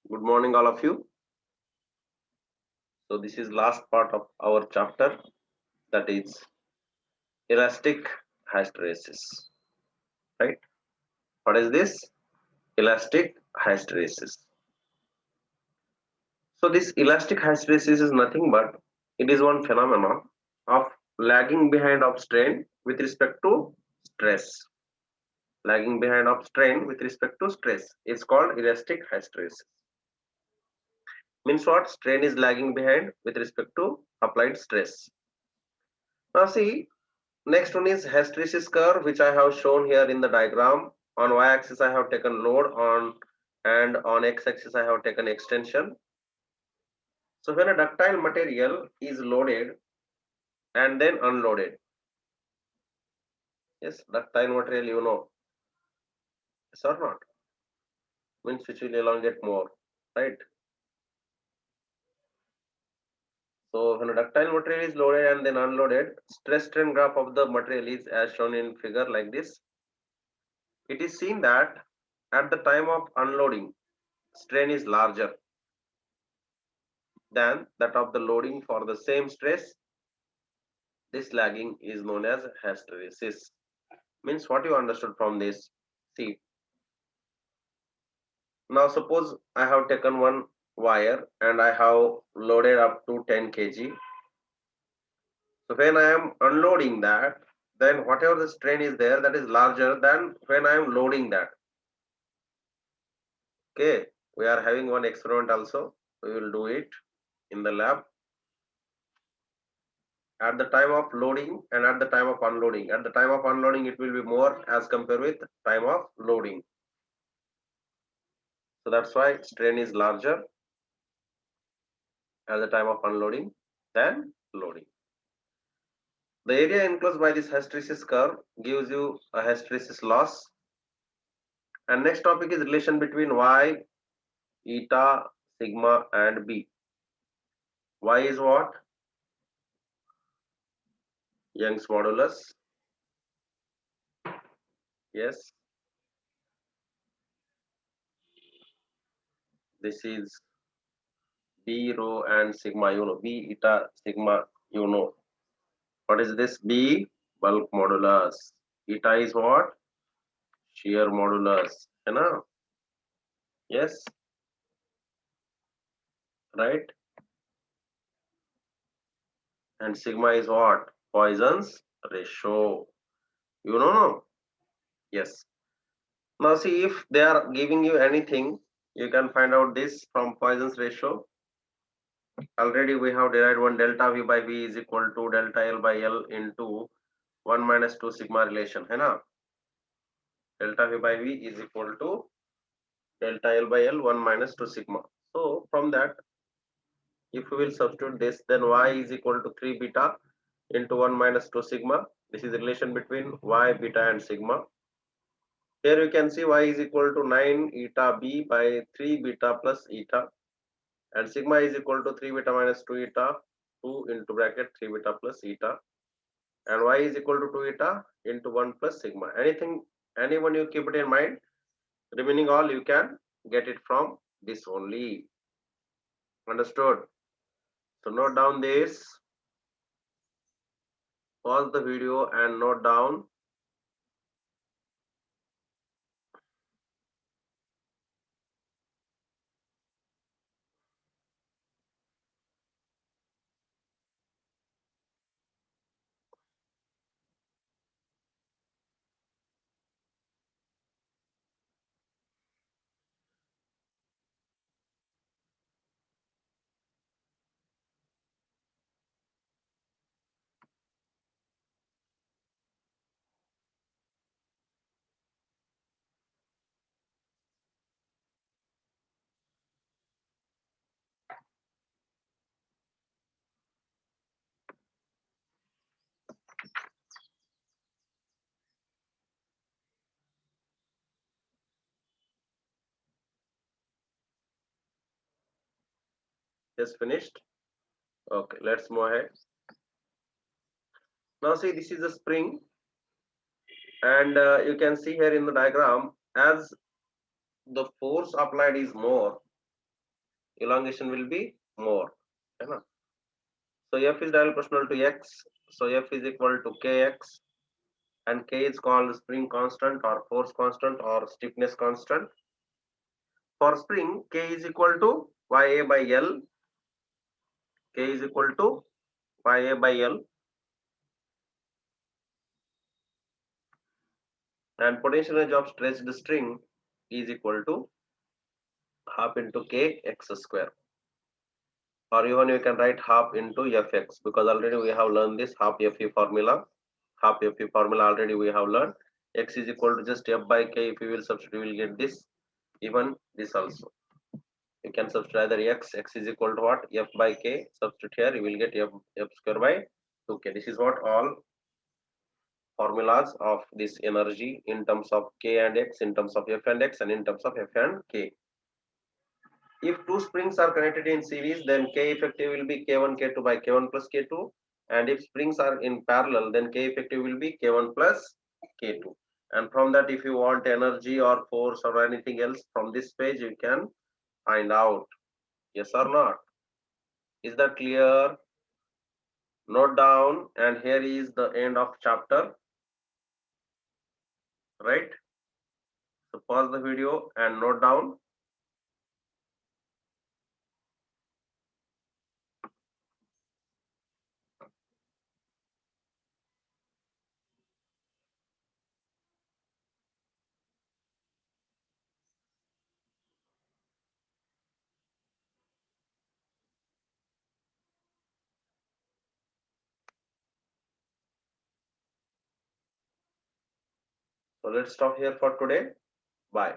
Good morning, all of you. So this is last part of our chapter, that is elastic hysteresis, right? What is this? Elastic hysteresis. So this elastic hysteresis is nothing but it is one phenomenon of lagging behind of strain with respect to stress. Lagging behind of strain with respect to stress is called elastic hysteresis. Means what? Strain is lagging behind with respect to applied stress. Now see, next one is hysteresis curve, which I have shown here in the diagram. On y-axis I have taken load and on x-axis I have taken extension. So when a ductile material is loaded and then unloaded, yes, ductile material yes or not, means which will elongate more, right? So when a ductile material is loaded and then unloaded, stress strain graph of the material is as shown in figure like this. It is seen that at the time of unloading, strain is larger than that of the loading for the same stress. This lagging is known as hysteresis. Means what you understood from this? See, now suppose I have taken one wire and I have loaded up to 10 kg. So when I am unloading that, then whatever the strain is there, that is larger than when I am loading that. Okay, we are having one experiment also. We will do it in the lab at the time of loading and at the time of unloading. At the time of unloading, it will be more as compared with time of loading. So that's why strain is larger at the time of unloading than loading. The area enclosed by this hysteresis curve gives you a hysteresis loss. And next topic is relation between Y, eta, sigma, and B. Y is what? Young's modulus. Yes. This is B rho and sigma, B eta sigma, What is this? B bulk modulus. Eta is what? Shear modulus. Yes, right? And sigma is what? Poisson's ratio. No? Yes. Now see, if they are giving you anything, you can find out this from Poisson's ratio. Already we have derived one delta V by V is equal to delta L by L into 1 minus 2 sigma relation. Delta V by V is equal to delta L by L 1 minus 2 sigma. So from that, if we will substitute this, then Y is equal to 3 beta into 1 minus 2 sigma. This is the relation between Y, beta and sigma. Here you can see Y is equal to 9 eta B by 3 beta plus eta, and sigma is equal to 3 beta minus 2 eta, 2 into bracket 3 beta plus eta, and Y is equal to 2 eta into 1 plus sigma. Anyone you keep it in mind, remaining all you can get it from this only. Understood? So note down this, pause the video and note down. Just finished. Okay, let's move ahead. Now see, this is a spring, and you can see here in the diagram, as the force applied is more, elongation will be more. Right? So F is directly proportional to X. So F is equal to Kx, and K is called spring constant or force constant or stiffness constant. For spring, K is equal to Ya by L. K is equal to Ya by L. And potential energy of stretched string is equal to half into Kx square. Or even you can write half into Fx, because already we have learned this half Fe formula. Half Fe formula already we have learned. X is equal to just F by K. If you will substitute, you will get this. Even this also. You can substitute either x is equal to what? F by K. Substitute here, you will get F square by 2K. This is what all formulas of this energy in terms of K and X, in terms of F and X, and in terms of F and K. If two springs are connected in series, then K effective will be K1 K2 by K1 plus K2, and if springs are in parallel, then K effective will be K1 plus K2. And from that, if you want energy or force or anything else from this page, you can find out. Yes or not? Is that clear? Note down, and here is the end of chapter, right? So pause the video and note down. So let's stop here for today. Bye.